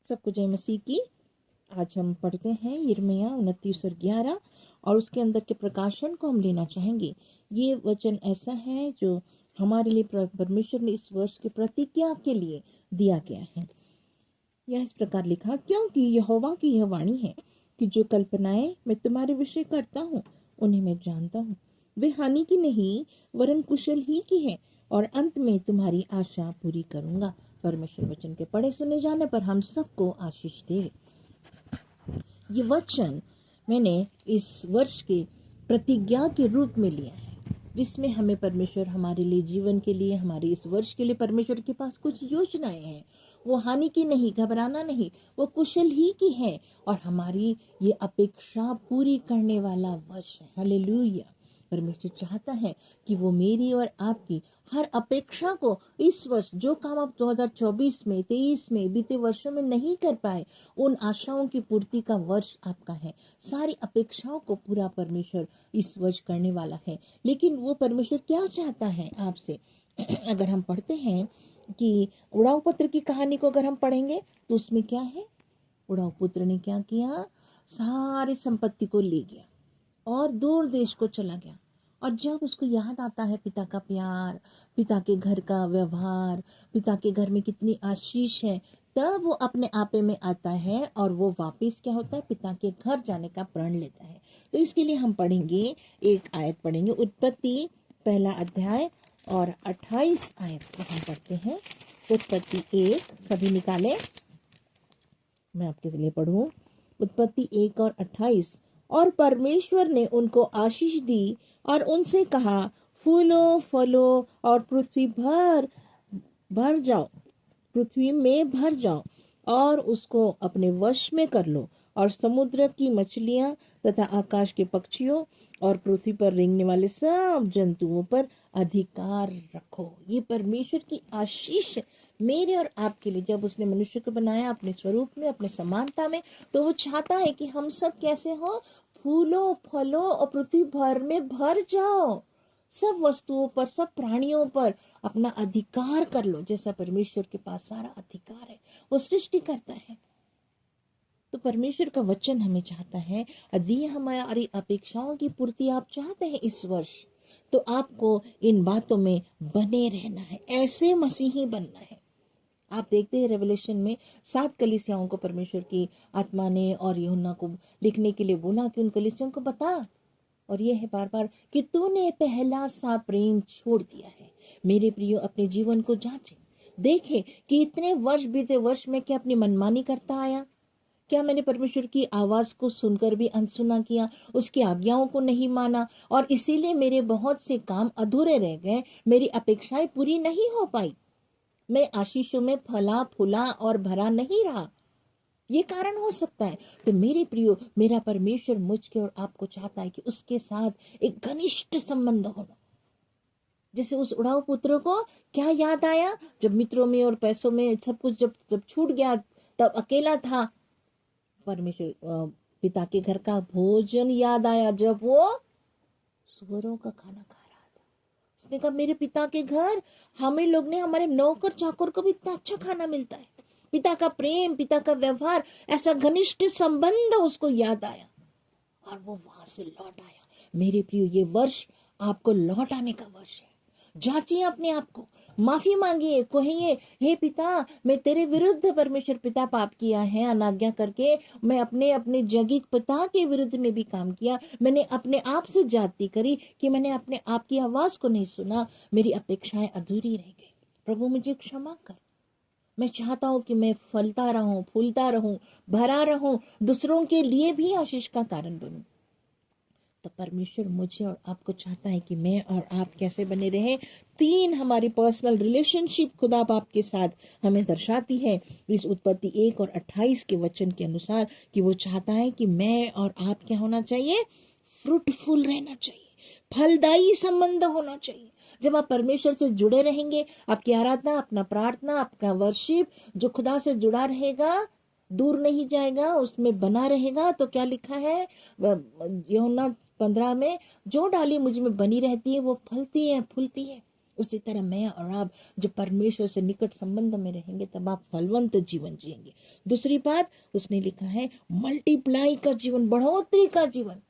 सबको जय मसीह की। आज हम पढ़ते हैं यिर्मयाह 29 और 11 और उसके अंदर के प्रकाशन को हम लेना चाहेंगे। ये वचन ऐसा है जो हमारे लिए परमेश्वर ने इस वर्ष के प्रतिज्ञा के लिए दिया गया है। यह इस प्रकार लिखा, क्योंकि यहोवा की यह वाणी है कि जो कल्पनाएं मैं तुम्हारे विषय करता हूँ उन्हें मैं जानता हूँ। वे हानि की नहीं वरन कुशल ही की है, और अंत में तुम्हारी आशा पूरी करूंगा। परमेश्वर वचन के पढ़े सुने जाने पर हम सबको आशीष दे। ये वचन मैंने इस वर्ष के प्रतिज्ञा के रूप में लिया है, जिसमें हमें परमेश्वर हमारे लिए जीवन के लिए, हमारे इस वर्ष के लिए परमेश्वर के पास कुछ योजनाएं हैं। वो हानि की नहीं, घबराना नहीं, वो कुशल ही की है और हमारी ये अपेक्षा पूरी करने वाला वर्ष है। हालेलुया। परमेश्वर चाहता है कि वो मेरी और आपकी हर अपेक्षा को इस वर्ष, जो काम आप 2024 में 23 में बीते वर्षों में नहीं कर पाए, उन आशाओं की पूर्ति का वर्ष आपका है। सारी अपेक्षाओं को पूरा परमेश्वर इस वर्ष करने वाला है। लेकिन वो परमेश्वर क्या चाहता है आपसे? अगर हम पढ़ते हैं कि उड़ाऊ पुत्र की कहानी को अगर हम पढ़ेंगे तो उसमें क्या है? उड़ाऊ पुत्र ने क्या किया? सारी संपत्ति को ले गया और दूर देश को चला गया। और जब उसको याद आता है पिता का प्यार, पिता के घर का व्यवहार, पिता के घर में कितनी आशीष है, तब वो अपने आपे में आता है और वो वापस क्या होता है? पिता के घर जाने का प्रण लेता है। तो इसके लिए हम पढ़ेंगे, एक आयत पढ़ेंगे, उत्पत्ति 1 अध्याय और 28 आयत को हम पढ़ते हैं। उत्पत्ति 1, सभी निकाले, मैं आपके लिए पढ़ूं। उत्पत्ति 1 और 28। और परमेश्वर ने उनको आशीष दी और उनसे कहा, फूलो फलो और पृथ्वी में भर जाओ और उसको अपने वश में कर लो, और समुद्र की मछलियां तथा आकाश के पक्षियों और पृथ्वी पर रेंगने वाले सब जंतुओं पर अधिकार रखो। ये परमेश्वर की आशीष मेरे और आपके लिए। जब उसने मनुष्य को बनाया अपने स्वरूप में, अपने समानता में, तो वो चाहता है कि हम सब कैसे हो? फूलो फलो और पृथ्वी भर में भर जाओ। सब वस्तुओं पर, सब प्राणियों पर अपना अधिकार कर लो, जैसा परमेश्वर के पास सारा अधिकार है। वो सृष्टि करता है। तो परमेश्वर का वचन हमें चाहता है, यदि हमारी अपेक्षाओं की पूर्ति आप चाहते हैं इस वर्ष, तो आपको इन बातों में बने रहना है, ऐसे मसीही बनना है। आप देखते हैं रेवलेशन में 7 कलीसियाओं को परमेश्वर की आत्मा ने और यूहन्ना को लिखने के लिए बोला कि उन कलीसियाओं को बता, और ये है बार बार कि तूने पहला सा प्रेम छोड़ दिया है। मेरे प्रियो, अपने जीवन को जांचे, देखे कि इतने वर्ष बीते वर्ष में क्या अपनी मनमानी करता आया? क्या मैंने परमेश्वर की आवाज को सुनकर भी अनसुना किया, उसकी आज्ञाओं को नहीं माना, और इसीलिए मेरे बहुत से काम अधूरे रह गए, मेरी अपेक्षाएं पूरी नहीं हो पाई, मैं आशीषों में फला फूला और भरा नहीं रहा? ये कारण हो सकता है। तो मेरे प्रियो, मेरा परमेश्वर मुझके और आपको चाहता है कि उसके साथ एक घनिष्ठ संबंध होना। जैसे उस उड़ाऊ पुत्र को क्या याद आया? जब मित्रों में और पैसों में सब कुछ जब छूट गया, तब अकेला था। परमेश्वर पिता के घर का भोजन याद आया जब वो सुअरों का खाना खा रहा था। उसने कहा, मेरे पिता के घर हमें लोग ने, हमारे नौकर चाकर को भी इतना अच्छा खाना मिलता है। पिता का प्रेम, पिता का व्यवहार, ऐसा घनिष्ठ संबंध उसको याद आया और वो वहां से लौट आया। मेरे प्रियो, ये वर्ष आपको लौट आने का वर्ष है। जांचिए अपने आप को, माफी मांगिए, कहिए, हे पिता, मैं तेरे विरुद्ध परमेश्वर पिता पाप किया है, अनाज्ञा करके मैं अपने जगीक पिता के विरुद्ध में भी काम किया। मैंने अपने आप से जाति करी कि मैंने अपने आप की आवाज को नहीं सुना, मेरी अपेक्षाएं अधूरी रह गई। प्रभु मुझे क्षमा कर। मैं चाहता हूं कि मैं फलता रहूं, फूलता रहूं, भरा रहूं, दूसरों के लिए भी आशीष का कारण बनूं। तो परमेश्वर मुझे और आपको चाहता है कि मैं और आप कैसे बने रहें। 3 हमारी पर्सनल रिलेशनशिप खुदा बाप के साथ हमें दर्शाती है इस उत्पत्ति 1 और 28 के वचन के अनुसार, कि वो चाहता है कि मैं और आप क्या होना चाहिए? फ्रूटफुल रहना चाहिए, फलदायी संबंध होना चाहिए। जब आप परमेश्वर से जुड़े रहेंगे, आपकी आराधना, अपना प्रार्थना, आपका वर्शिप जो खुदा से जुड़ा रहेगा, दूर नहीं जाएगा, उसमें बना रहेगा, तो क्या लिखा है यूहन्ना 15 में, जो डाली मुझ में बनी रहती है वो फलती है, फूलती है। उसी तरह मैं और आप जब परमेश्वर से निकट संबंध में रहेंगे तब आप फलवंत जीवन जिएंगे। दूसरी बात उसने लिखा है मल्टीप्लाई का जीवन, बढ़ोतरी का जीवन।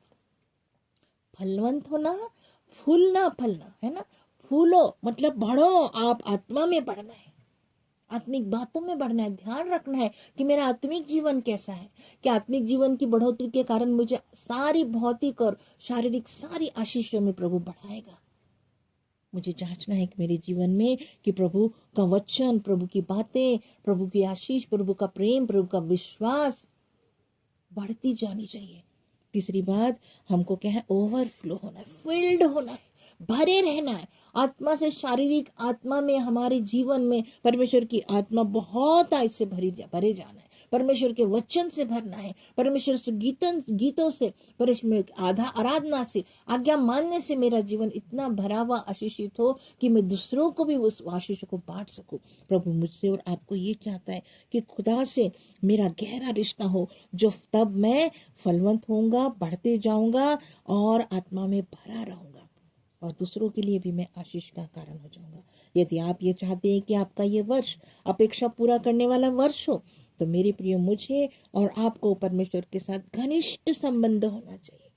फलवंत होना, फूलना फलना है ना। फूलो मतलब बढ़ो, आप आत्मा में बढ़ना है, आत्मिक बातों में बढ़ना है। ध्यान रखना है कि मेरा आत्मिक जीवन कैसा है, कि आत्मिक जीवन की बढ़ोतरी के कारण मुझे सारी भौतिक और शारीरिक सारी आशीषों में प्रभु बढ़ाएगा। मुझे जांचना है कि मेरे जीवन में कि प्रभु का वचन, प्रभु की बातें, प्रभु की आशीष, प्रभु का प्रेम, प्रभु का विश्वास बढ़ती जानी चाहिए। तीसरी बात हमको क्या है, ओवरफ्लो होना है, फिल्ड होना है, भरे रहना है आत्मा से। शारीरिक आत्मा में हमारे जीवन में परमेश्वर की आत्मा बहुत ऐसे भरे जाना है, परमेश्वर के वचन से भरना है, परमेश्वर से गीतों से, परमेश्वर आराधना से, आज्ञा मानने से मेरा जीवन इतना भरा हुआ आशीषित हो कि मैं दूसरों को भी उस आशीष को बांट सकूं। प्रभु मुझसे और आपको ये चाहता है कि खुदा से मेरा गहरा रिश्ता हो, जो तब मैं फलवंत होऊंगा, बढ़ते जाऊंगा और आत्मा में भरा रहूंगा और दूसरों के लिए भी मैं आशीष का कारण हो जाऊंगा। यदि आप ये चाहते हैं कि आपका ये वर्ष अपेक्षा पूरा करने वाला वर्ष हो, तो मेरे प्रिय मुझे और आपको परमेश्वर के साथ घनिष्ठ संबंध होना चाहिए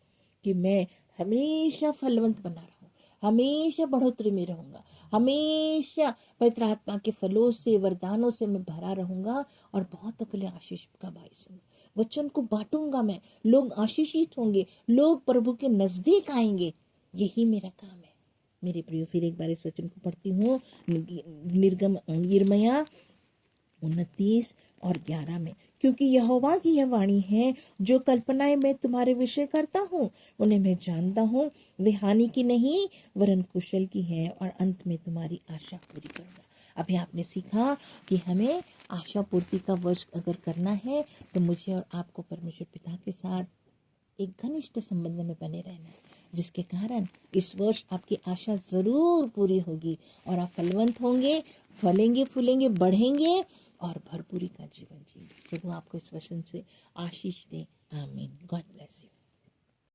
कि मैं हमेशा फलवंत बना रहूं, हमेशा बढ़ोतरी में रहूंगा, हमेशा पवित्र आत्मा के फलों से, वरदानों से मैं भरा रहूंगा और बहुतों के लिए आशीष का बायस होंगे। वचन को बांटूंगा मैं, लोग आशीषित होंगे, लोग प्रभु के नजदीक आएंगे। यही मेरा काम है। मेरे प्रियो, फिर एक बार इस वचन को पढ़ती हूँ, यिर्मयाह 29 और 11 में, क्योंकि यहोवा की यह वाणी है, जो कल्पनाएं मैं तुम्हारे विषय करता हूँ उन्हें मैं जानता हूँ, वे हानि की नहीं वरन कुशल की है, और अंत में तुम्हारी आशा पूरी करूंगा। अभी आपने सीखा कि हमें आशा पूर्ति का वर्ष अगर करना है तो मुझे और आपको परमेश्वर पिता के साथ एक घनिष्ठ संबंध में बने रहना है, जिसके कारण इस वर्ष आपकी आशा जरूर पूरी होगी और आप फलवंत होंगे, फलेंगे, फूलेंगे, बढ़ेंगे और भरपूरी का जीवन जिएंगे। प्रभु आपको इस वचन से आशीष दे। आमीन। God bless you.